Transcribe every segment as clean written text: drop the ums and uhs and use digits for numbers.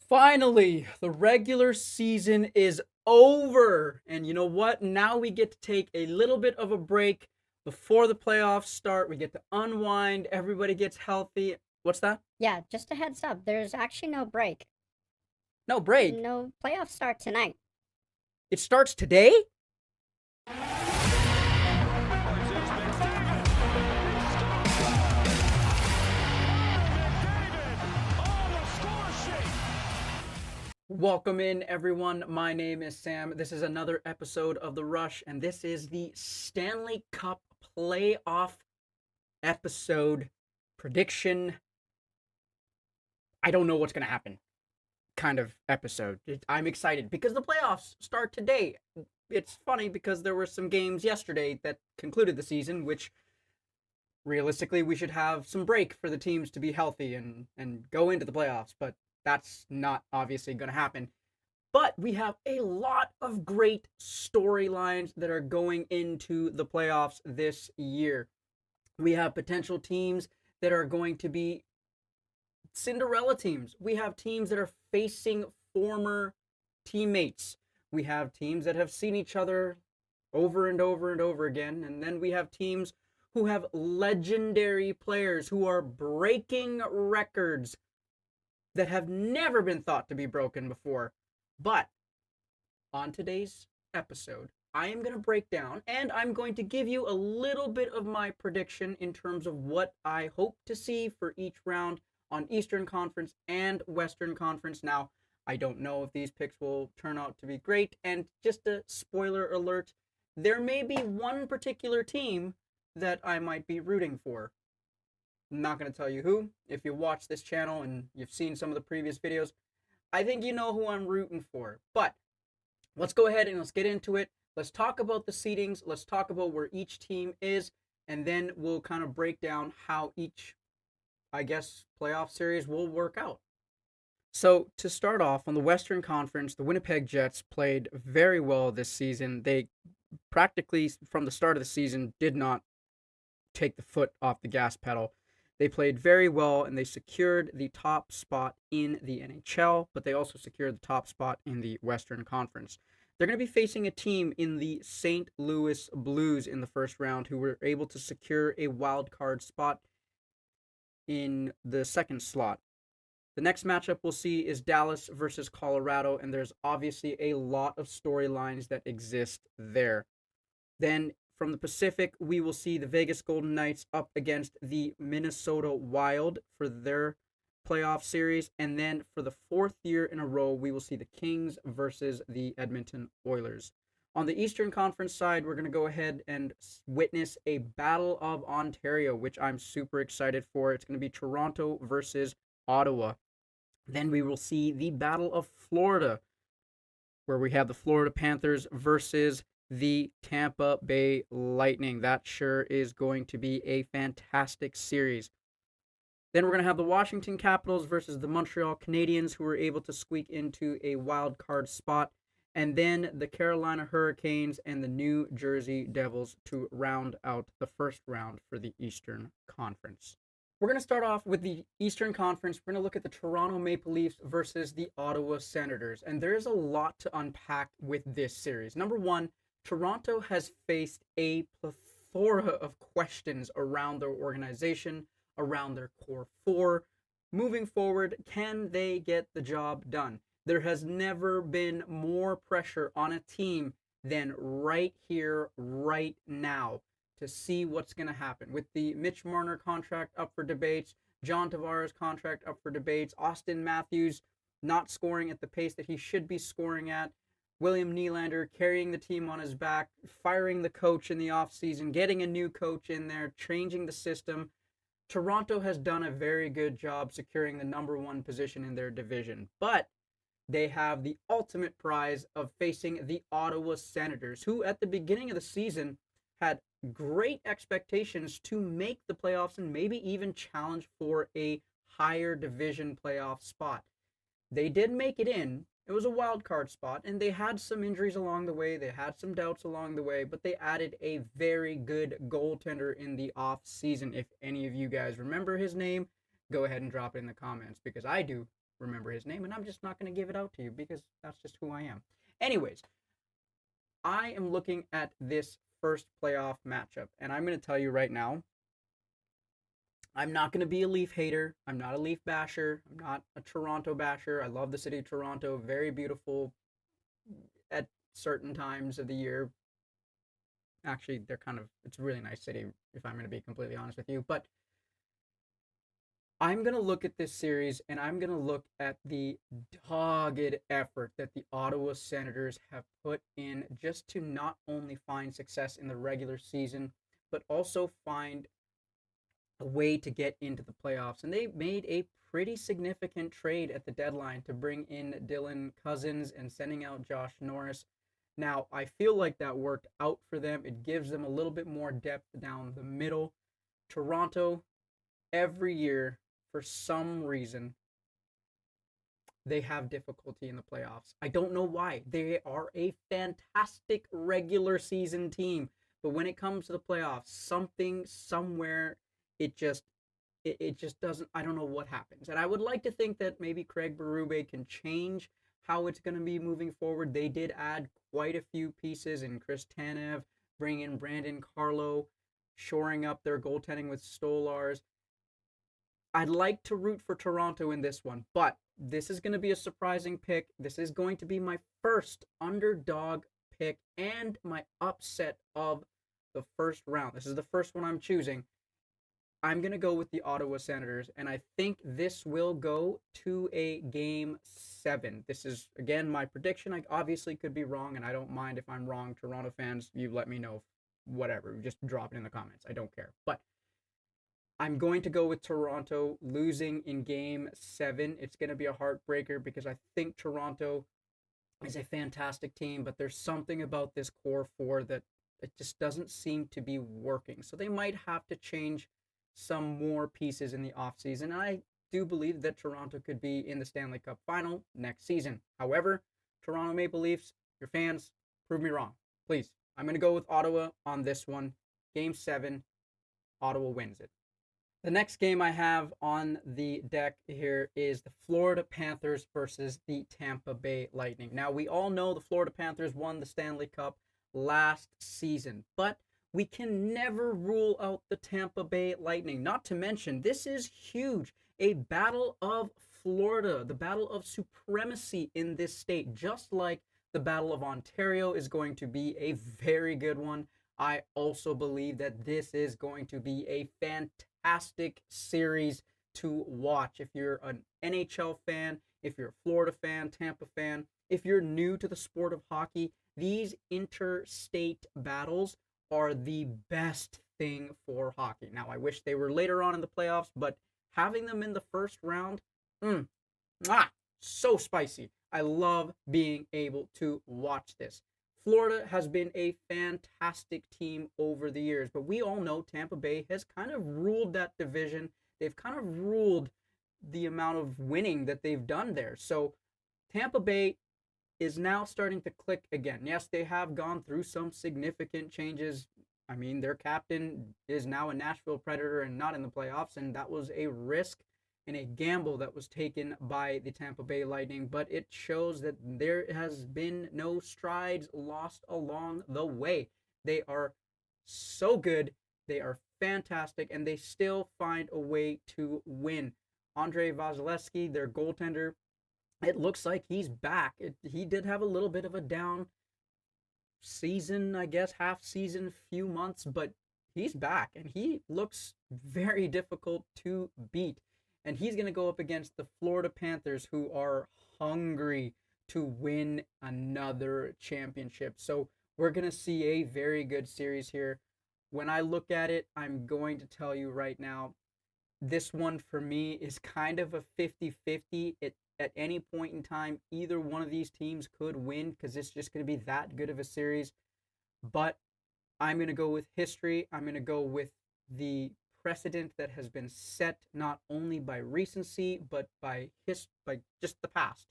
Finally, the regular season is over. And you know what? Now we get to take a little bit of a break before the playoffs start. We get to unwind. Everybody gets healthy. What's that? Yeah, just a heads up, there's actually no break. No break. No playoffs start tonight. It starts today? Welcome in, everyone. My name is Sam. This is another episode of The Rush, and this is the Stanley Cup playoff episode prediction. I don't know what's going to happen kind of episode. I'm excited because the playoffs start today. It's funny because there were some games yesterday that concluded the season, which realistically we should have some break for the teams to be healthy and go into the playoffs, but that's not obviously going to happen. But we have a lot of great storylines that are going into the playoffs this year. We have potential teams that are going to be Cinderella teams. We have teams that are facing former teammates. We have teams that have seen each other over and over and over again. And then we have teams who have legendary players who are breaking records that have never been thought to be broken before. But on today's episode, I am going to break down and I'm going to give you a little bit of my prediction in terms of what I hope to see for each round on Eastern Conference and Western Conference. Now, I don't know if these picks will turn out to be great, and just a spoiler alert, there may be one particular team that I might be rooting for. I'm not going to tell you who. If you watch this channel and you've seen some of the previous videos, I think you know who I'm rooting for. But let's go ahead and let's get into it. Let's talk about the seedings. Let's talk about where each team is, and then we'll kind of break down how each, I guess, playoff series will work out. So, to start off, on the Western Conference, the Winnipeg Jets played very well this season. They practically, from the start of the season, did not take the foot off the gas pedal. They played very well and they secured the top spot in the NHL, but they also secured the top spot in the Western Conference. They're going to be facing a team in the St. Louis Blues in the first round who were able to secure a wild card spot in the second slot. The next matchup we'll see is Dallas versus Colorado, and there's obviously a lot of storylines that exist there. Then from the Pacific, we will see the Vegas Golden Knights up against the Minnesota Wild for their playoff series. And then for the fourth year in a row, we will see the Kings versus the Edmonton Oilers. On the Eastern Conference side, we're going to go ahead and witness a Battle of Ontario, which I'm super excited for. It's going to be Toronto versus Ottawa. Then we will see the Battle of Florida, where we have the Florida Panthers versus the Tampa Bay Lightning. That sure is going to be a fantastic series. Then we're going to have the Washington Capitals versus the Montreal Canadiens, who were able to squeak into a wild card spot. And then the Carolina Hurricanes and the New Jersey Devils to round out the first round for the Eastern Conference. We're going to start off with the Eastern Conference. We're going to look at the Toronto Maple Leafs versus the Ottawa Senators. And there's a lot to unpack with this series. Number one, Toronto has faced a plethora of questions around their organization, around their core four. Moving forward, can they get the job done? There has never been more pressure on a team than right here, right now, to see what's going to happen. With the Mitch Marner contract up for debates, John Tavares contract up for debates, Austin Matthews not scoring at the pace that he should be scoring at, William Nylander carrying the team on his back, firing the coach in the offseason, getting a new coach in there, changing the system. Toronto has done a very good job securing the number one position in their division, but they have the ultimate prize of facing the Ottawa Senators, who at the beginning of the season had great expectations to make the playoffs and maybe even challenge for a higher division playoff spot. They did make it in. It was a wild card spot, and they had some injuries along the way. They had some doubts along the way, but they added a very good goaltender in the off season. If any of you guys remember his name, go ahead and drop it in the comments because I do. remember his name, and I'm just not going to give it out to you because that's just who I am. Anyways, I am looking at this first playoff matchup, and I'm going to tell you right now, I'm not going to be a Leaf hater. I'm not a Leaf basher. I'm not a Toronto basher. I love the city of Toronto. Very beautiful at certain times of the year. Actually, it's a really nice city, if I'm going to be completely honest with you. But I'm going to look at this series and I'm going to look at the dogged effort that the Ottawa Senators have put in just to not only find success in the regular season, but also find a way to get into the playoffs. And they made a pretty significant trade at the deadline to bring in Dylan Cousins and sending out Josh Norris. Now, I feel like that worked out for them. It gives them a little bit more depth down the middle. Toronto, every year, for some reason, they have difficulty in the playoffs. I don't know why. They are a fantastic regular season team, but when it comes to the playoffs, something somewhere it just it just doesn't. I don't know what happens. And I would like to think that maybe Craig Berube can change how it's going to be moving forward. They did add quite a few pieces in Chris Tanev, bring in Brandon Carlo, shoring up their goaltending with Stolars. I'd like to root for Toronto in this one, but this is going to be a surprising pick. This is going to be my first underdog pick and my upset of the first round. This is the first one I'm choosing. I'm going to go with the Ottawa Senators, and I think this will go to a game 7. This is, again, my prediction. I obviously could be wrong, and I don't mind if I'm wrong. Toronto fans, you let me know. Whatever. Just drop it in the comments. I don't care. But I'm going to go with Toronto losing in game 7. It's going to be a heartbreaker because I think Toronto is a fantastic team, but there's something about this core four that it just doesn't seem to be working. So they might have to change some more pieces in the offseason. And I do believe that Toronto could be in the Stanley Cup final next season. However, Toronto Maple Leafs, your fans, prove me wrong. Please. I'm going to go with Ottawa on this one. Game 7, Ottawa wins it. The next game I have on the deck here is the Florida Panthers versus the Tampa Bay Lightning. Now, we all know the Florida Panthers won the Stanley Cup last season, but we can never rule out the Tampa Bay Lightning. Not to mention, this is huge. A battle of Florida, the battle of supremacy in this state, just like the Battle of Ontario is going to be a very good one. I also believe that this is going to be a fantastic series to watch. If you're an NHL fan, if you're a Florida fan, Tampa fan, if you're new to the sport of hockey, these interstate battles are the best thing for hockey. Now, I wish they were later on in the playoffs, but having them in the first round, so spicy. I love being able to watch this. Florida has been a fantastic team over the years, but we all know Tampa Bay has kind of ruled that division. They've kind of ruled the amount of winning that they've done there. So Tampa Bay is now starting to click again. Yes, they have gone through some significant changes. I mean, their captain is now a Nashville Predator and not in the playoffs, and that was a risk and a gamble that was taken by the Tampa Bay Lightning, but it shows that there has been no strides lost along the way. They are so good, they are fantastic, and they still find a way to win. Andrei Vasilevsky, their goaltender, it looks like he's back. He did have a little bit of a down season, I guess, half season, few months, but he's back and he looks very difficult to beat. And he's going to go up against the Florida Panthers, who are hungry to win another championship. So we're going to see a very good series here. When I look at it, I'm going to tell you right now, this one for me is kind of a 50-50. At any point in time, either one of these teams could win because it's just going to be that good of a series. But I'm going to go with history. I'm going to go with the precedent that has been set not only by recency but by just the past.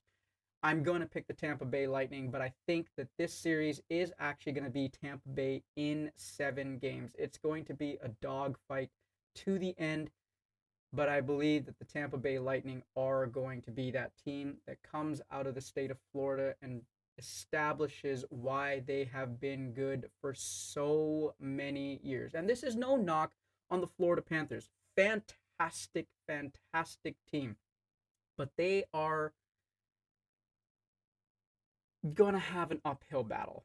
I'm going to pick the Tampa Bay Lightning, but I think that this series is actually going to be Tampa Bay in 7 games. It's going to be a dogfight to the end. but I believe that the Tampa Bay Lightning are going to be that team that comes out of the state of Florida and establishes why they have been good for so many years. And this is no knock on the Florida Panthers. Fantastic, fantastic team. But they are going to have an uphill battle.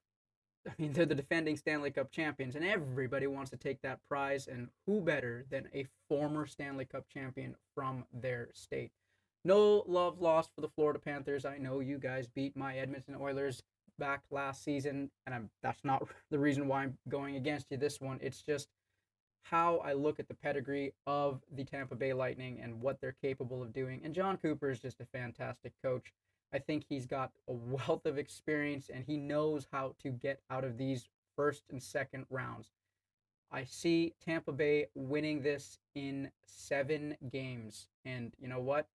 I mean, they're the defending Stanley Cup champions, and everybody wants to take that prize. And who better than a former Stanley Cup champion from their state? No love lost for the Florida Panthers. I know you guys beat my Edmonton Oilers back last season, and that's not the reason why I'm going against you this one. It's just how I look at the pedigree of the Tampa Bay Lightning and what they're capable of doing. And John Cooper is just a fantastic coach. I think he's got a wealth of experience and he knows how to get out of these first and second rounds. I see Tampa Bay winning this in 7 games. And you know what?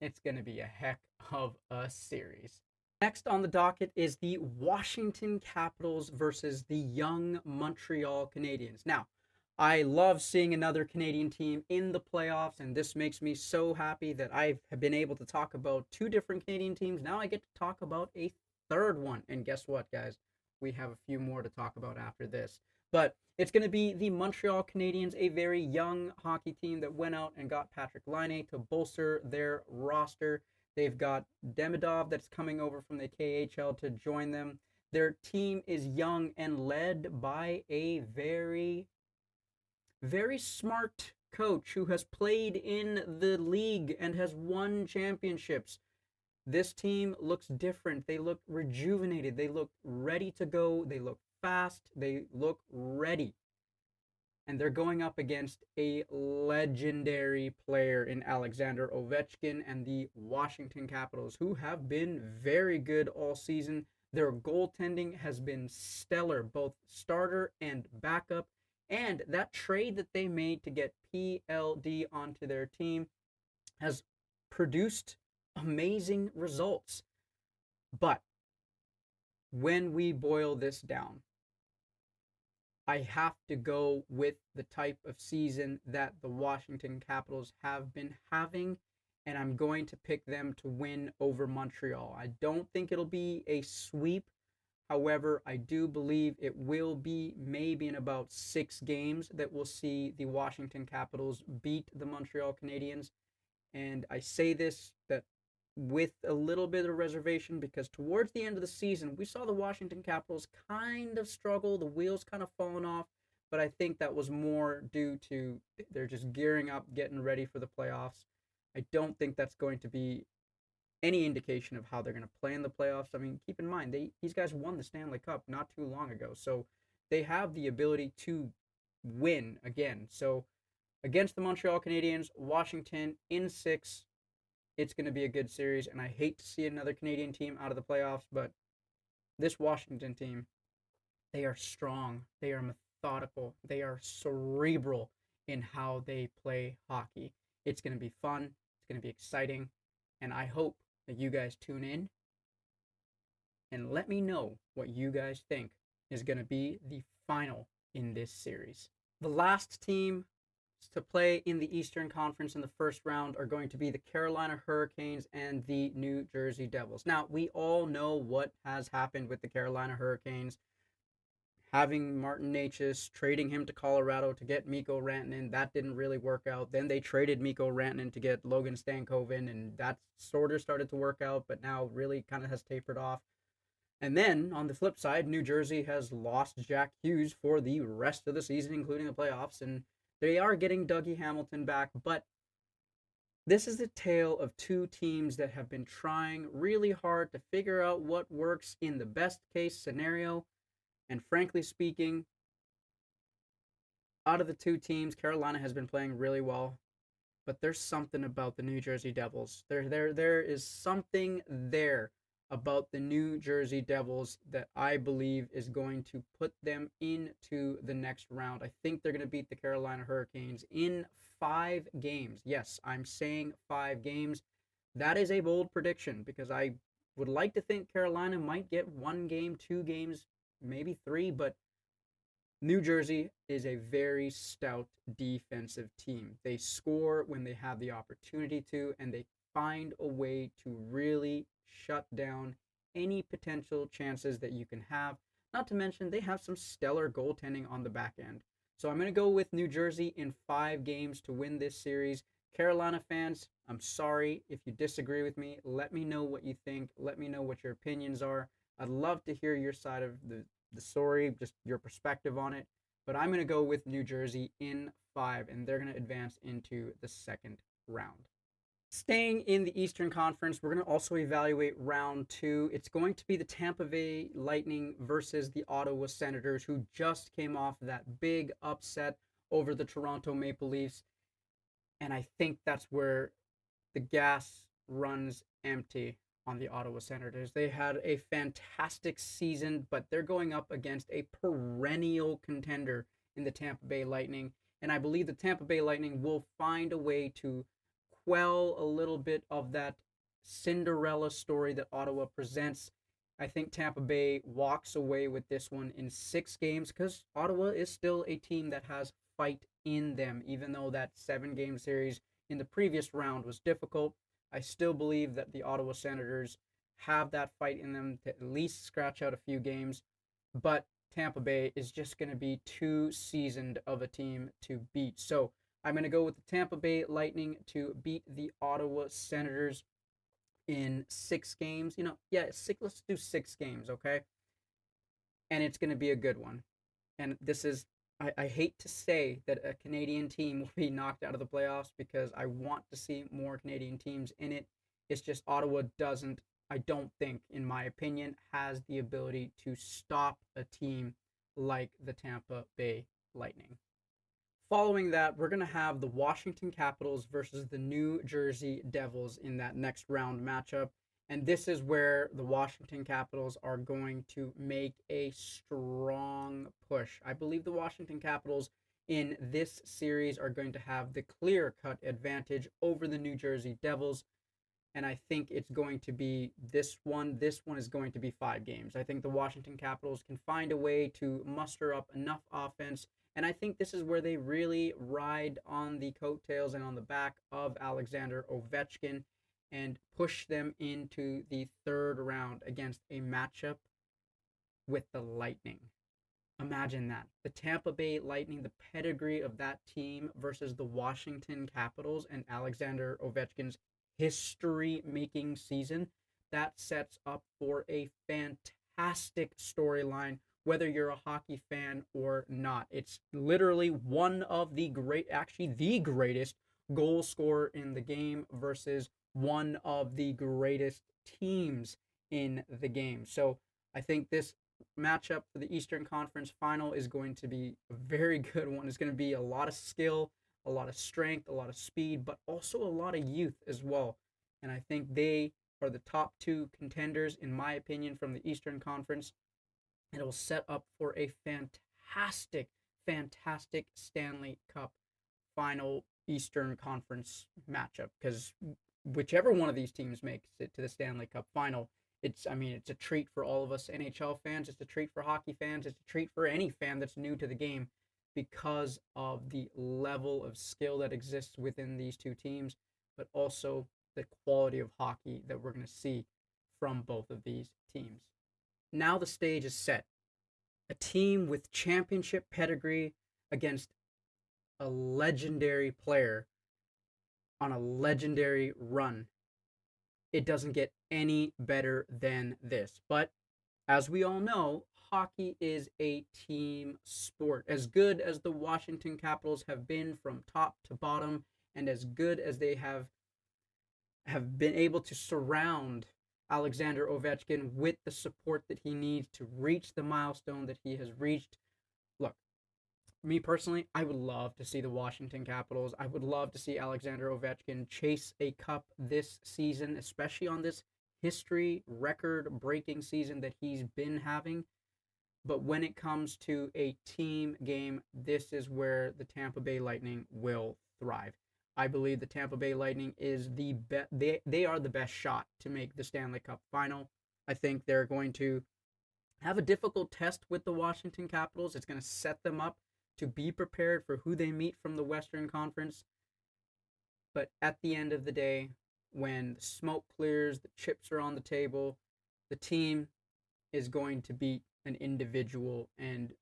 It's going to be a heck of a series. Next on the docket is the Washington Capitals versus the young Montreal Canadiens. Now, I love seeing another Canadian team in the playoffs, and this makes me so happy that I have been able to talk about 2 different Canadian teams. Now I get to talk about a third one. And guess what, guys? We have a few more to talk about after this. But it's going to be the Montreal Canadiens, a very young hockey team that went out and got Patrick Laine to bolster their roster. They've got Demidov that's coming over from the KHL to join them. Their team is young and led by a very, very smart coach who has played in the league and has won championships. This team looks different. They look rejuvenated. They look ready to go. They look fast. They look ready. And they're going up against a legendary player in Alexander Ovechkin and the Washington Capitals, who have been very good all season. Their goaltending has been stellar, both starter and backup. And that trade that they made to get PLD onto their team has produced amazing results. But when we boil this down, I have to go with the type of season that the Washington Capitals have been having, and I'm going to pick them to win over Montreal. I don't think it'll be a sweep. However, I do believe it will be maybe in about 6 games that we'll see the Washington Capitals beat the Montreal Canadiens. And I say this that with a little bit of reservation because towards the end of the season, we saw the Washington Capitals kind of struggle, the wheels kind of falling off, but I think that was more due to they're just gearing up, getting ready for the playoffs. I don't think that's going to be any indication of how they're going to play in the playoffs. I mean, keep in mind, these guys won the Stanley Cup not too long ago, so they have the ability to win again. So against the Montreal Canadiens, Washington in 6, it's going to be a good series, and I hate to see another Canadian team out of the playoffs, but this Washington team, they are strong, they are methodical, they are cerebral in how they play hockey. It's going to be fun, it's going to be exciting, and I hope that you guys tune in and let me know what you guys think is going to be the final in this series. The last team to play in the Eastern Conference in the first round are going to be the Carolina Hurricanes and the New Jersey Devils. Now, we all know what has happened with the Carolina Hurricanes. Having Martin Necas, trading him to Colorado to get Mikko Rantanen, that didn't really work out. Then they traded Mikko Rantanen to get Logan Stankoven, and that sort of started to work out, but now really kind of has tapered off. And then, on the flip side, New Jersey has lost Jack Hughes for the rest of the season, including the playoffs, and they are getting Dougie Hamilton back, but this is the tale of 2 teams that have been trying really hard to figure out what works in the best case scenario. And frankly speaking, out of the 2 teams, Carolina has been playing really well, but there's something about the New Jersey Devils. There is something there about the New Jersey Devils that I believe is going to put them into the next round. I think they're going to beat the Carolina Hurricanes in 5 games. Yes, I'm saying 5 games. That is a bold prediction because I would like to think Carolina might get 1 game, 2 games, maybe 3, but New Jersey is a very stout defensive team. They score when they have the opportunity to, and they find a way to really shut down any potential chances that you can have. Not to mention, they have some stellar goaltending on the back end. So I'm going to go with New Jersey in 5 games to win this series. Carolina fans, I'm sorry if you disagree with me. Let me know what you think. Let me know what your opinions are. I'd love to hear your side of the story, just your perspective on it. But I'm going to go with New Jersey in 5, and they're going to advance into the second round. Staying in the Eastern Conference, we're going to also evaluate round 2. It's going to be the Tampa Bay Lightning versus the Ottawa Senators, who just came off that big upset over the Toronto Maple Leafs. And I think that's where the gas runs empty on the Ottawa Senators. They had a fantastic season, but they're going up against a perennial contender in the Tampa Bay Lightning. And I believe the Tampa Bay Lightning will find a way to quell a little bit of that Cinderella story that Ottawa presents. I think Tampa Bay walks away with this one in 6 games because Ottawa is still a team that has fight in them, even though that 7 game series in the previous round was difficult. I still believe that the Ottawa Senators have that fight in them to at least scratch out a few games, but Tampa Bay is just going to be too seasoned of a team to beat. So I'm going to go with the Tampa Bay Lightning to beat the Ottawa Senators in 6 games. Yeah, let's do 6 games, okay? And it's going to be a good one. And this is, I hate to say that a Canadian team will be knocked out of the playoffs because I want to see more Canadian teams in it. It's just Ottawa doesn't, I don't think, in my opinion, has the ability to stop a team like the Tampa Bay Lightning. Following that, we're going to have the Washington Capitals versus the New Jersey Devils in that next round matchup. And this is where the Washington Capitals are going to make a strong push. I believe the Washington Capitals in this series are going to have the clear cut advantage over the New Jersey Devils. And I think it's going to be this one. This one is going to be 5 games. I think the Washington Capitals can find a way to muster up enough offense. And I think this is where they really ride on the coattails and on the back of Alexander Ovechkin and push them into the third round against a matchup with the Lightning. Imagine that. The Tampa Bay Lightning, the pedigree of that team versus the Washington Capitals and Alexander Ovechkin's history making season. That sets up for a fantastic storyline, whether you're a hockey fan or not. It's literally one of the great, actually, the greatest goal scorer in the game versus one of the greatest teams in the game. So I think this matchup for the Eastern Conference final is going to be a very good one. It's going to be a lot of skill, a lot of strength, a lot of speed, but also a lot of youth as well. And I think they are the top 2 contenders, in my opinion, from the Eastern Conference. And it will set up for a fantastic, fantastic Stanley Cup final Eastern Conference matchup because whichever one of these teams makes it to the Stanley Cup final, it's a treat for all of us NHL fans. It's a treat for hockey fans. It's a treat for any fan that's new to the game because of the level of skill that exists within these 2 teams, but also the quality of hockey that we're going to see from both of these teams. Now the stage is set. A team with championship pedigree against a legendary player on a legendary run. It doesn't get any better than this. But as we all know, hockey is a team sport. As good as the Washington Capitals have been from top to bottom, and as good as they have been able to surround Alexander Ovechkin with the support that he needs to reach the milestone that he has reached. Look, me personally, I would love to see the Washington Capitals. I would love to see Alexander Ovechkin chase a cup this season, especially on this history record breaking season that he's been having. But when it comes to a team game, this is where the Tampa Bay Lightning will thrive. I believe the Tampa Bay Lightning is the best. They are the best shot to make the Stanley Cup final. I think they're going to have a difficult test with the Washington Capitals. It's going to set them up to be prepared for who they meet from the Western Conference. But at the end of the day, when the smoke clears, the chips are on the table, the team is going to beat an individual and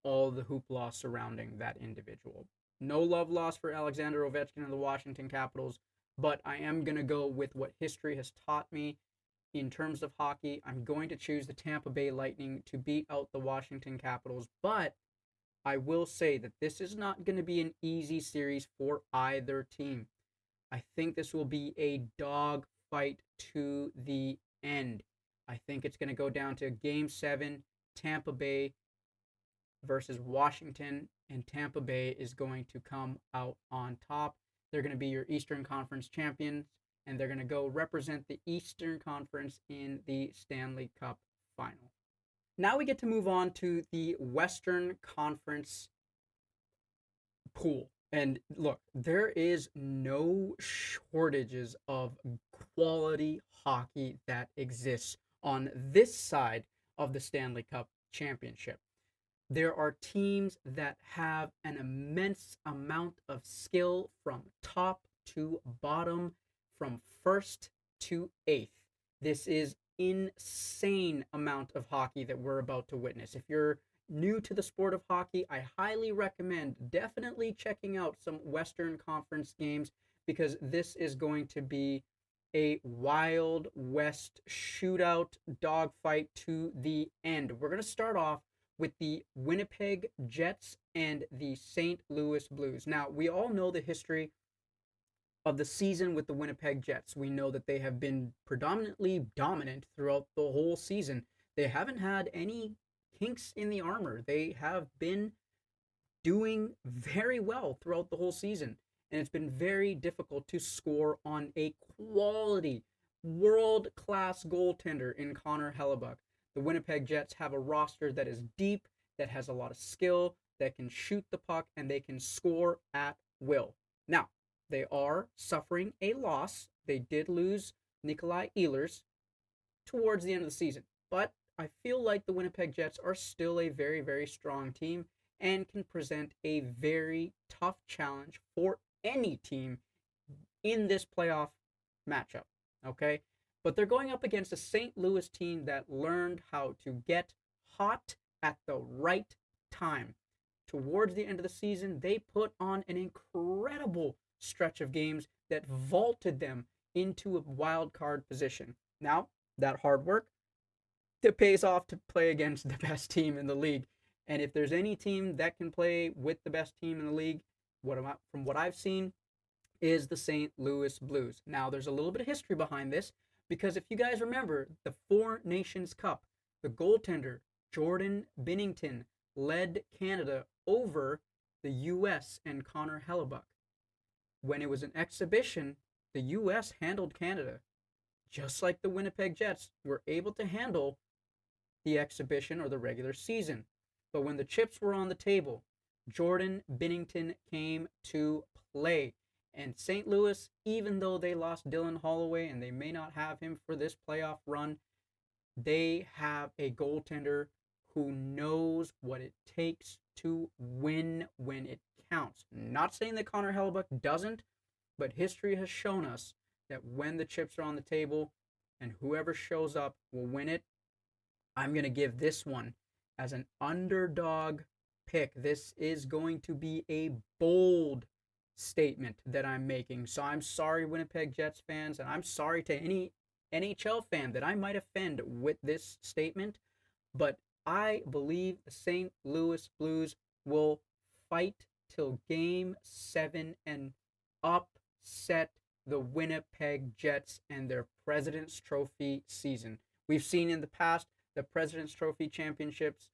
all the hoopla surrounding that individual. No love lost for Alexander Ovechkin and the Washington Capitals, but I am going to go with what history has taught me in terms of hockey. I'm going to choose the Tampa Bay Lightning to beat out the Washington Capitals, but I will say that this is not going to be an easy series for either team. I think this will be a dog fight to the end. I think it's going to go down to game 7, Tampa Bay versus Washington, and Tampa Bay is going to come out on top. They're going to be your Eastern Conference champions, and they're going to go represent the Eastern Conference in the Stanley Cup final. Now we get to move on to the Western Conference pool. And look, there is no shortages of quality hockey that exists on this side of the Stanley Cup championship. There are teams that have an immense amount of skill from top to bottom, from first to eighth. This is insane amount of hockey that we're about to witness. If you're new to the sport of hockey, I highly recommend definitely checking out some Western Conference games because this is going to be a Wild West shootout dogfight to the end. We're going to start off with the Winnipeg Jets and the St. Louis Blues. Now, we all know the history of the season with the Winnipeg Jets. We know that they have been predominantly dominant throughout the whole season. They haven't had any kinks in the armor. They have been doing very well throughout the whole season. And it's been very difficult to score on a quality, world class goaltender in Connor Hellebuck. The Winnipeg Jets have a roster that is deep, that has a lot of skill, that can shoot the puck, and they can score at will. Now, they are suffering a loss. They did lose Nikolai Ehlers towards the end of the season, but I feel like the Winnipeg Jets are still a very, very strong team and can present a very tough challenge for any team in this playoff matchup. Okay? But they're going up against a St. Louis team that learned how to get hot at the right time. Towards the end of the season, they put on an incredible stretch of games that vaulted them into a wild card position. Now, that hard work, it pays off to play against the best team in the league. And if there's any team that can play with the best team in the league, from what I've seen, is the St. Louis Blues. Now, there's a little bit of history behind this because if you guys remember the Four Nations Cup, the goaltender Jordan Binnington led Canada over the U.S. and Connor Hellebuck. When it was an exhibition, the U.S. handled Canada, just like the Winnipeg Jets were able to handle the exhibition or the regular season. But when the chips were on the table, Jordan Binnington came to play. And St. Louis, even though they lost Dylan Holloway and they may not have him for this playoff run, they have a goaltender who knows what it takes to win when it counts. Not saying that Connor Hellebuck doesn't, but history has shown us that when the chips are on the table and whoever shows up will win it. I'm going to give this one as an underdog pick. This is going to be a bold statement that I'm making. So I'm sorry, Winnipeg Jets fans, and I'm sorry to any NHL fan that I might offend with this statement, but I believe the St. Louis Blues will fight till game 7 and upset the Winnipeg Jets and their President's Trophy season. We've seen in the past the President's Trophy championships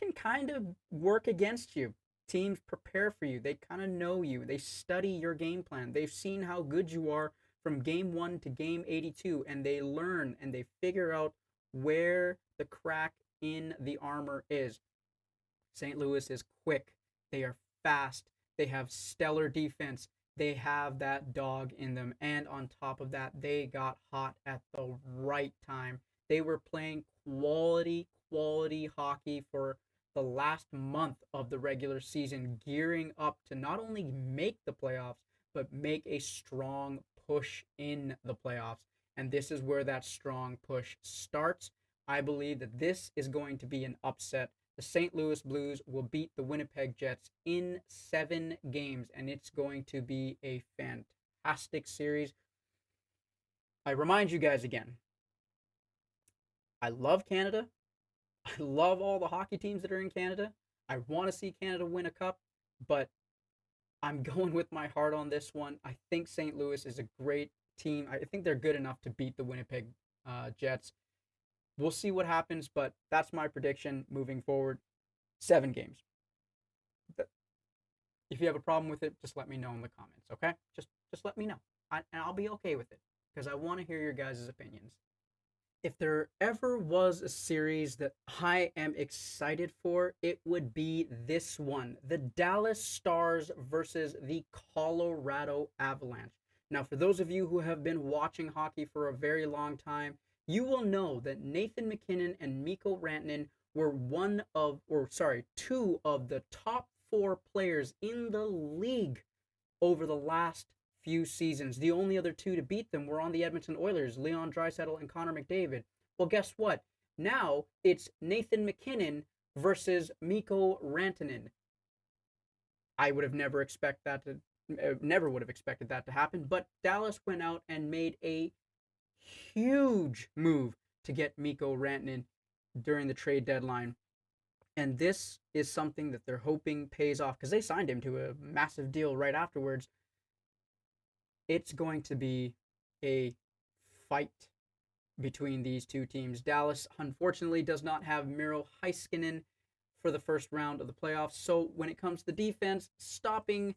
can kind of work against you. Teams prepare for you. They kind of know you. They study your game plan. They've seen how good you are from game 1 to game 82, and they learn and they figure out where the crack in the armor is. St. Louis is quick. They are fast. They have stellar defense. They have that dog in them. And on top of that, they got hot at the right time. They were playing quality hockey for the last month of the regular season, gearing up to not only make the playoffs, but make a strong push in the playoffs. And this is where that strong push starts. I believe that this is going to be an upset. The St. Louis Blues will beat the Winnipeg Jets in 7 games, and it's going to be a fantastic series. I remind you guys again, I love Canada. I love all the hockey teams that are in Canada. I want to see Canada win a cup, but I'm going with my heart on this one. I think St. Louis is a great team. I think they're good enough to beat the Winnipeg Jets. We'll see what happens, but that's my prediction moving forward. 7 games. If you have a problem with it, just let me know in the comments, okay? Just let me know, and I'll be okay with it because I want to hear your guys' opinions. If there ever was a series that I am excited for, it would be this one, the Dallas Stars versus the Colorado Avalanche. Now, for those of you who have been watching hockey for a very long time, you will know that Nathan MacKinnon and Mikko Rantanen were two of the top 4 players in the league over the last few seasons. The only other two to beat them were on the Edmonton Oilers, Leon Draisaitl and Connor McDavid. Well, guess what? Now it's Nathan MacKinnon versus Mikko Rantanen. I would have never would have expected that to happen, but Dallas went out and made a huge move to get Mikko Rantanen during the trade deadline. And this is something that they're hoping pays off because they signed him to a massive deal right afterwards. It's going to be a fight between these two teams. Dallas, unfortunately, does not have Miro Heiskanen for the first round of the playoffs. So when it comes to defense, stopping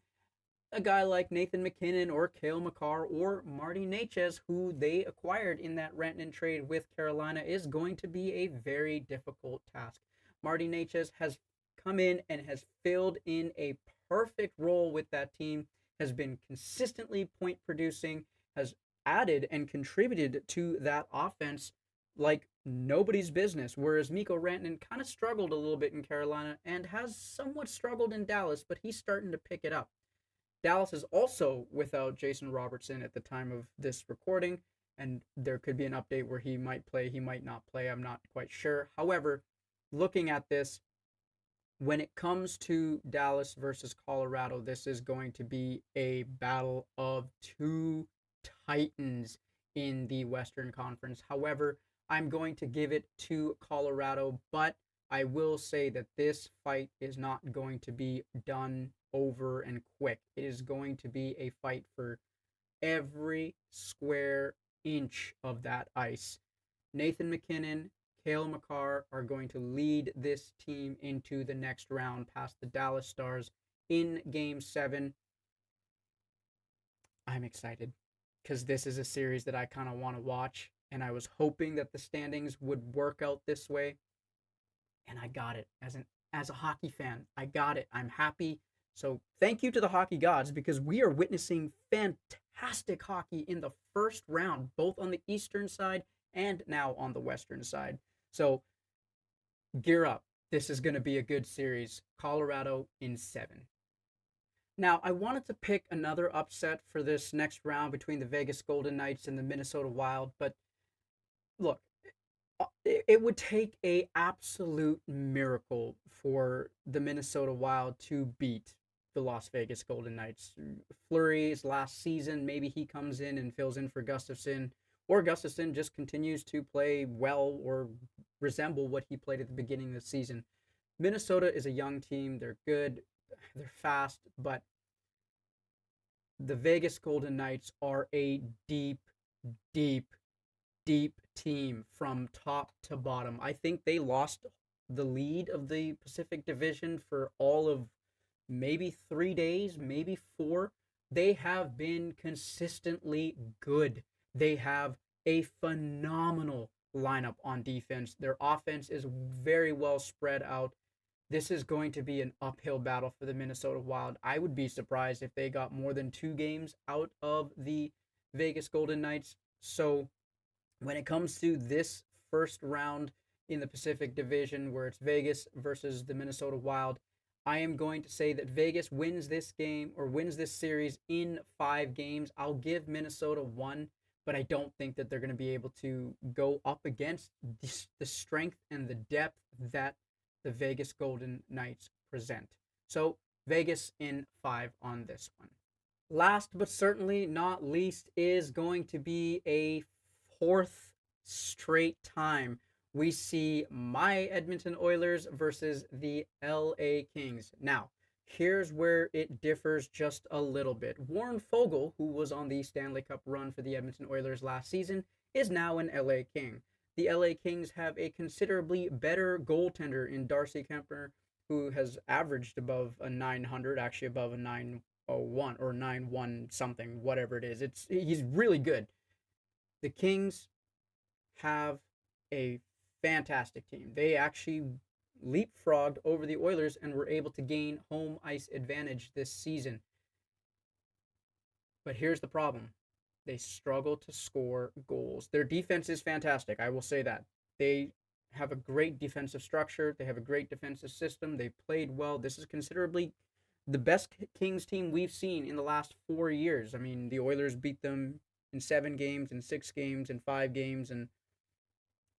a guy like Nathan MacKinnon or Cale Makar or Marty Necas, who they acquired in that Rantanen trade with Carolina, is going to be a very difficult task. Marty Necas has come in and has filled in a perfect role with that team, has been consistently point producing, has added and contributed to that offense like nobody's business. Whereas Mikko Rantanen kind of struggled a little bit in Carolina and has somewhat struggled in Dallas, but he's starting to pick it up. Dallas is also without Jason Robertson at the time of this recording, and there could be an update where he might play, he might not play. I'm not quite sure. However, looking at this, when it comes to Dallas versus Colorado, this is going to be a battle of two titans in the Western Conference. However, I'm going to give it to Colorado, but I will say that this fight is not going to be done over and quick. It is going to be a fight for every square inch of that ice. Nathan MacKinnon, Cale Makar are going to lead this team into the next round past the Dallas Stars in Game 7. I'm excited because this is a series that I kind of want to watch, and I was hoping that the standings would work out this way, and I got it. As a hockey fan, I got it. I'm happy. So thank you to the hockey gods because we are witnessing fantastic hockey in the first round, both on the eastern side and now on the western side. So gear up. This is going to be a good series. Colorado in 7. Now, I wanted to pick another upset for this next round between the Vegas Golden Knights and the Minnesota Wild, but look, it would take a absolute miracle for the Minnesota Wild to beat the Las Vegas Golden Knights. Fleury's last season, maybe he comes in and fills in for Gustafsson, or Gustafsson just continues to play well or resemble what he played at the beginning of the season. Minnesota is a young team. They're good. They're fast, but the Vegas Golden Knights are a deep, deep, deep team from top to bottom. I think they lost the lead of the Pacific Division for all of maybe 3 days, maybe 4. They have been consistently good. They have a phenomenal lineup on defense. Their offense is very well spread out. This is going to be an uphill battle for the Minnesota Wild. I would be surprised if they got more than 2 games out of the Vegas Golden Knights. So when it comes to this first round in the Pacific Division where it's Vegas versus the Minnesota Wild. I am going to say that Vegas wins this game or wins this series in 5 games. I'll give Minnesota one, but I don't think that they're going to be able to go up against the strength and the depth that the Vegas Golden Knights present. So, Vegas in 5 on this one. Last but certainly not least is going to be a fourth straight time we see my Edmonton Oilers versus the LA Kings. Now, here's where it differs just a little bit. Warren Foegele, who was on the Stanley Cup run for the Edmonton Oilers last season, is now an LA King. The LA Kings have a considerably better goaltender in Darcy Kuemper, who has averaged above a 900, actually above a 901 or 91 something, whatever it is. He's really good. The Kings have a fantastic team. They actually leapfrogged over the Oilers and were able to gain home ice advantage this season. But here's the problem. They struggle to score goals. Their defense is fantastic. I will say that. They have a great defensive structure. They have a great defensive system. They've played well. This is considerably the best Kings team we've seen in the last 4 years. I mean, the Oilers beat them in 7 games, in 6 games, in 5 games, and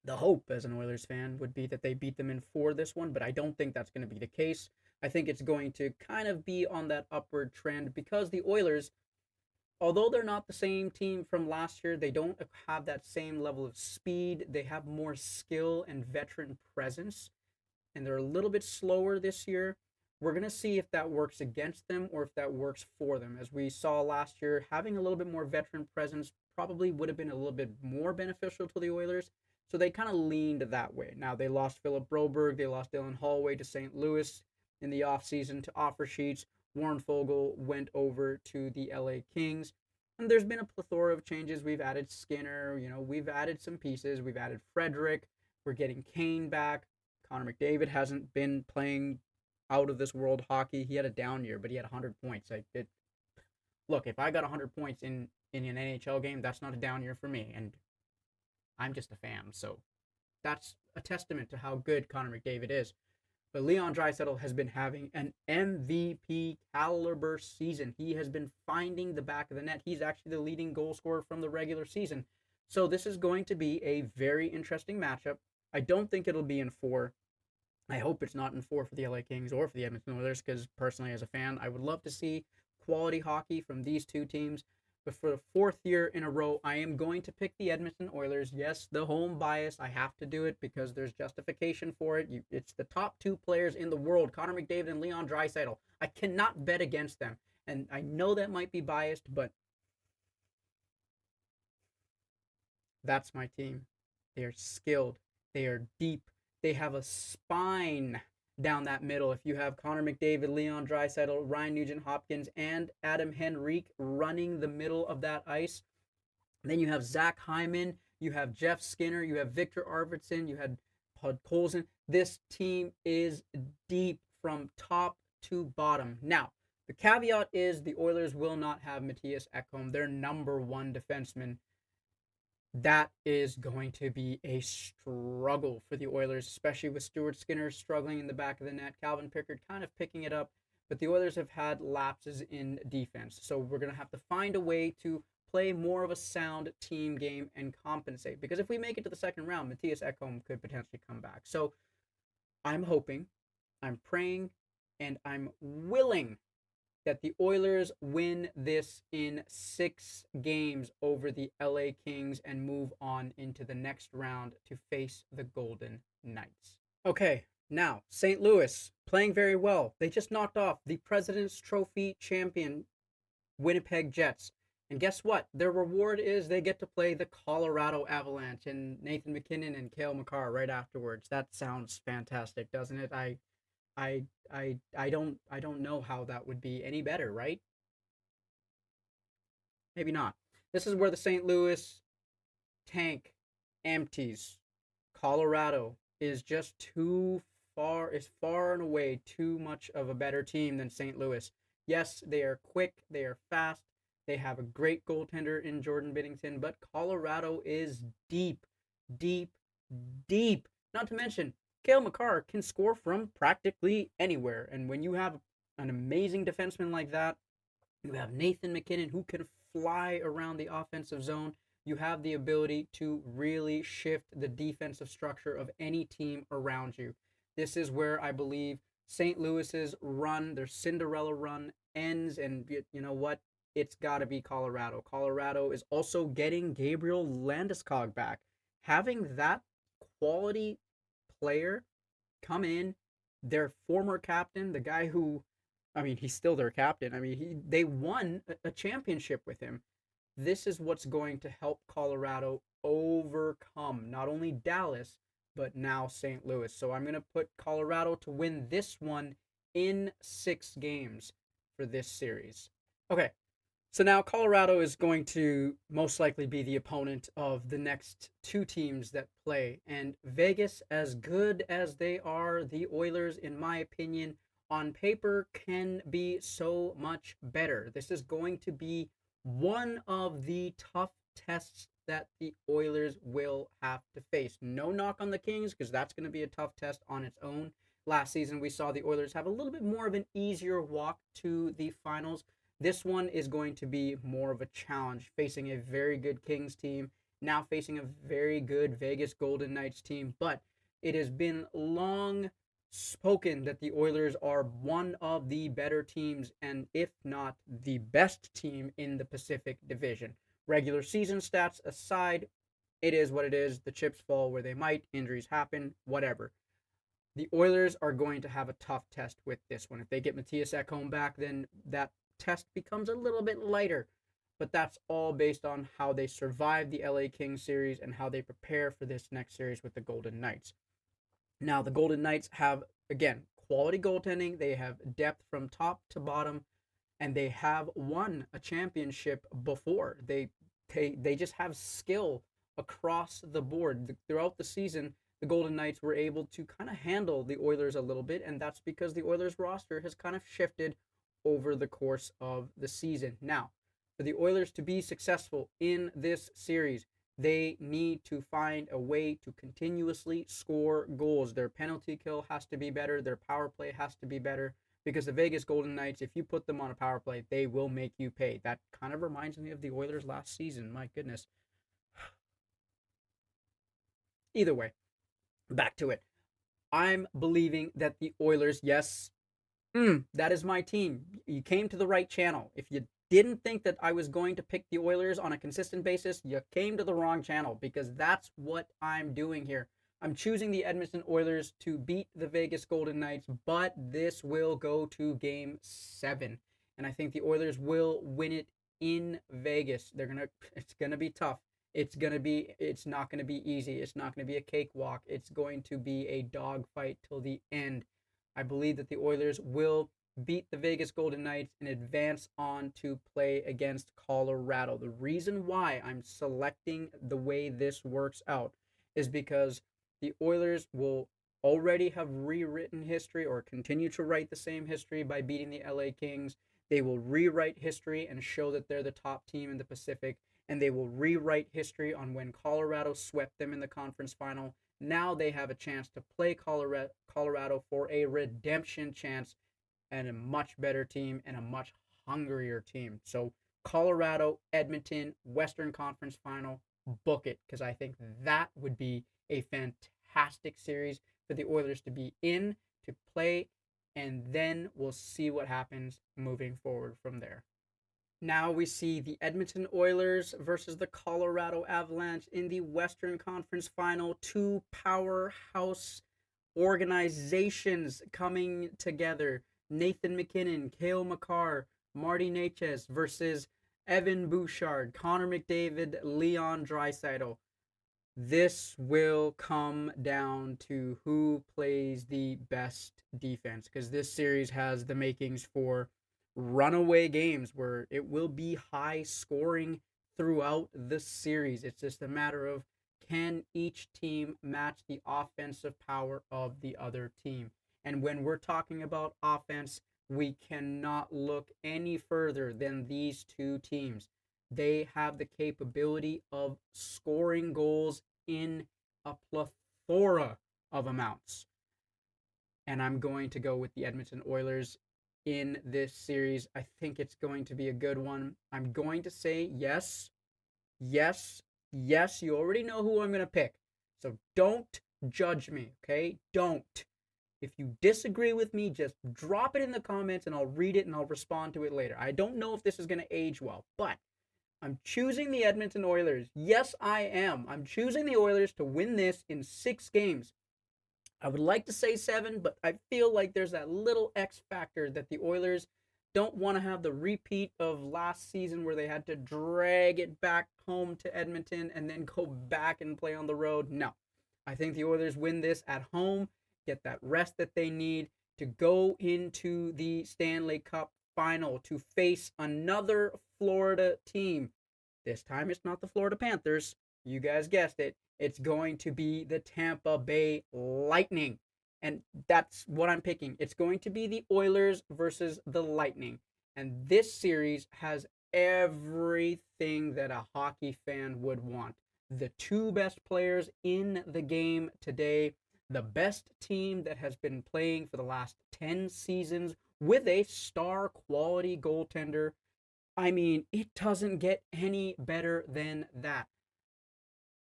the hope as an Oilers fan would be that they beat them in 4 this one, but I don't think that's going to be the case. I think it's going to kind of be on that upward trend because the Oilers, although they're not the same team from last year, they don't have that same level of speed. They have more skill and veteran presence, and they're a little bit slower this year. We're going to see if that works against them or if that works for them. As we saw last year, having a little bit more veteran presence probably would have been a little bit more beneficial to the Oilers. So they kind of leaned that way. Now they lost Philip Broberg, they lost Dylan Holloway to St. Louis in the offseason to offer sheets. Warren Foegele went over to the LA Kings. And there's been a plethora of changes. We've added Skinner, we've added some pieces. We've added Frederick. We're getting Kane back. Connor McDavid hasn't been playing out of this world hockey. He had a down year, but he had 100 points. Look, if I got 100 points in an NHL game, that's not a down year for me. And I'm just a fan, so that's a testament to how good Connor McDavid is. But Leon Draisaitl has been having an MVP caliber season. He has been finding the back of the net. He's actually the leading goal scorer from the regular season. So this is going to be a very interesting matchup. I don't think it'll be in 4. I hope it's not in 4 for the LA Kings or for the Edmonton Oilers because personally as a fan, I would love to see quality hockey from these two teams. But for the 4th year in a row, I am going to pick the Edmonton Oilers. Yes, the home bias. I have to do it because there's justification for it. It's the top 2 players in the world, Connor McDavid and Leon Draisaitl. I cannot bet against them. And I know that might be biased, but that's my team. They are skilled. They are deep. They have a spine down that middle. If you have Connor McDavid, Leon Draisaitl, Ryan Nugent-Hopkins, and Adam Henrique running the middle of that ice, then you have Zach Hyman, you have Jeff Skinner, you have Victor Arvidsson, you had Podkolzin. This team is deep from top to bottom. Now, the caveat is the Oilers will not have Matthias Ekholm, their number 1 defenseman. That is going to be a struggle for the Oilers, especially with Stuart Skinner struggling in the back of the net, Calvin Pickard kind of picking it up, but the Oilers have had lapses in defense. So we're going to have to find a way to play more of a sound team game and compensate. Because if we make it to the second round, Matthias Ekholm could potentially come back. So I'm hoping, I'm praying, and I'm willing that the Oilers win this in 6 games over the LA Kings and move on into the next round to face the Golden Knights. Okay, now, St. Louis playing very well. They just knocked off the President's Trophy champion Winnipeg Jets. And guess what? Their reward is they get to play the Colorado Avalanche and Nathan MacKinnon and Cale Makar right afterwards. That sounds fantastic, doesn't it? I don't know how that would be any better, right? Maybe not. This is where the St. Louis tank empties. Colorado is just too far, is far and away too much of a better team than St. Louis. Yes, they are quick, they are fast, they have a great goaltender in Jordan Binnington, but Colorado is deep, deep, deep. Not to mention, Kale McCarr can score from practically anywhere. And when you have an amazing defenseman like that, you have Nathan McKinnon who can fly around the offensive zone. You have the ability to really shift the defensive structure of any team around you. This is where I believe St. Louis's run, their Cinderella run, ends. And you know what? It's got to be Colorado. Colorado is also getting Gabriel Landeskog back. Having that quality player come in, their former captain, the guy who, I mean, he's still their captain. I mean, they won a championship with him. This is what's going to help Colorado overcome not only Dallas, but now St. Louis. So I'm going to put Colorado to win this one in 6 games for this series. Okay, so now Colorado is going to most likely be the opponent of the next 2 teams that play. And Vegas, as good as they are, the Oilers, in my opinion, on paper can be so much better. This is going to be one of the tough tests that the Oilers will have to face. No knock on the Kings, because that's going to be a tough test on its own. Last season, we saw the Oilers have a little bit more of an easier walk to the finals. This one is going to be more of a challenge, facing a very good Kings team, now facing a very good Vegas Golden Knights team. But it has been long spoken that the Oilers are one of the better teams, and if not the best team in the Pacific Division. Regular season stats aside, it is what it is. The chips fall where they might, injuries happen, whatever. The Oilers are going to have a tough test with this one. If they get Matthias Ekholm back, then that test becomes a little bit lighter. But that's all based on how they survive the LA Kings series and how they prepare for this next series with the Golden Knights. Now, the Golden Knights have, again, quality goaltending. They have depth from top to bottom, and they have won a championship before. They just have skill across the board. Throughout the season, the Golden Knights were able to kind of handle the Oilers a little bit, and that's because the Oilers roster has kind of shifted over the course of the season. Now, for the Oilers to be successful in this series, they need to find a way to continuously score goals. Their penalty kill has to be better, their power play has to be better, because the Vegas Golden Knights, if you put them on a power play, they will make you pay. That kind of reminds me of the Oilers last season. My goodness. Either way, back to it. I'm believing that the Oilers, yes, that is my team. You came to the right channel. If you didn't think that I was going to pick the Oilers on a consistent basis, you came to the wrong channel, because that's what I'm doing here. I'm choosing the Edmonton Oilers to beat the Vegas Golden Knights, but this will go to game 7. And I think the Oilers will win it in Vegas. It's gonna be tough. It's not gonna be easy. It's not gonna be a cakewalk. It's going to be a dogfight till the end. I believe that the Oilers will beat the Vegas Golden Knights and advance on to play against Colorado. The reason why I'm selecting the way this works out is because the Oilers will already have rewritten history or continue to write the same history by beating the LA Kings. They will rewrite history and show that they're the top team in the Pacific, and they will rewrite history on when Colorado swept them in the conference final. Now they have a chance to play Colorado for a redemption chance, and a much better team and a much hungrier team. So Colorado, Edmonton, Western Conference Final, book it, because I think that would be a fantastic series for the Oilers to be in, to play, and then we'll see what happens moving forward from there. Now we see the Edmonton Oilers versus the Colorado Avalanche in the Western Conference Final. Two powerhouse organizations coming together. Nathan McKinnon, Cale Makar, Marty Necas versus Evan Bouchard, Connor McDavid, Leon Draisaitl. This will come down to who plays the best defense, because this series has the makings for runaway games where it will be high scoring throughout the series. It's just a matter of, can each team match the offensive power of the other team? And when we're talking about offense, we cannot look any further than these two teams. They have the capability of scoring goals in a plethora of amounts. And I'm going to go with the Edmonton Oilers in this series. I think it's going to be a good one. I'm going to say yes, yes, yes. You already know who I'm going to pick. So don't judge me, okay? Don't. If you disagree with me, just drop it in the comments and I'll read it and I'll respond to it later. I don't know if this is going to age well, but I'm choosing the Edmonton Oilers. Yes, I am. I'm choosing the Oilers to win this in 6 games. I would like to say 7, but I feel like there's that little X factor that the Oilers don't want to have the repeat of last season where they had to drag it back home to Edmonton and then go back and play on the road. No. I think the Oilers win this at home, get that rest that they need to go into the Stanley Cup final to face another Florida team. This time it's not the Florida Panthers. You guys guessed it. It's going to be the Tampa Bay Lightning. And that's what I'm picking. It's going to be the Oilers versus the Lightning. And this series has everything that a hockey fan would want. The two best players in the game today, the best team that has been playing for the last 10 seasons with a star quality goaltender. I mean, it doesn't get any better than that.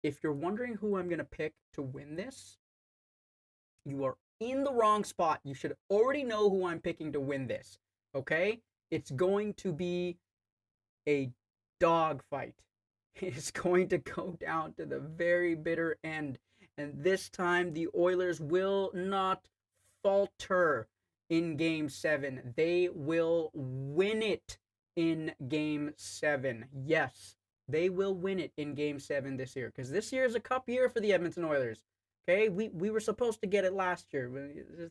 If you're wondering who I'm going to pick to win this, you are in the wrong spot. You should already know who I'm picking to win this. Okay? It's going to be a dogfight. It's going to go down to the very bitter end. And this time, the Oilers will not falter in Game 7. They will win it in Game 7. Yes, they will win it in Game 7 this year. Because this year is a cup year for the Edmonton Oilers. Okay, we were supposed to get it last year.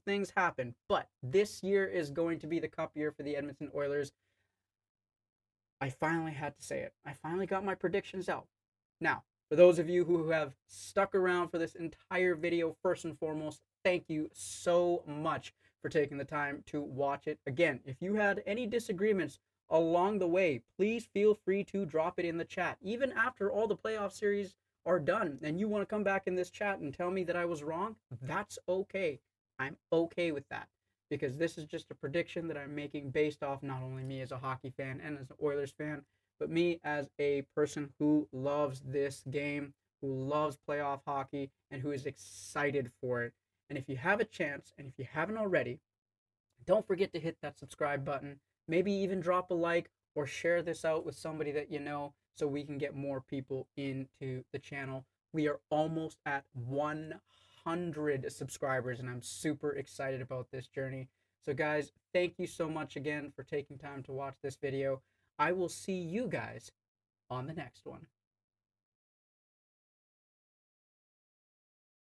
Things happened. But this year is going to be the cup year for the Edmonton Oilers. I finally had to say it. I finally got my predictions out. Now, for those of you who have stuck around for this entire video, first and foremost, thank you so much for taking the time to watch it. Again, if you had any disagreements along the way, please feel free to drop it in the chat. Even after all the playoff series are done and you want to come back in this chat and tell me that I was wrong, that's okay. I'm okay with that because this is just a prediction that I'm making based off not only me as a hockey fan and as an Oilers fan, but me as a person who loves this game, who loves playoff hockey, and who is excited for it. And if you have a chance, and if you haven't already, don't forget to hit that subscribe button. Maybe even drop a like or share this out with somebody that you know so we can get more people into the channel. We are almost at 100 subscribers, and I'm super excited about this journey. So, guys, thank you so much again for taking time to watch this video. I will see you guys on the next one.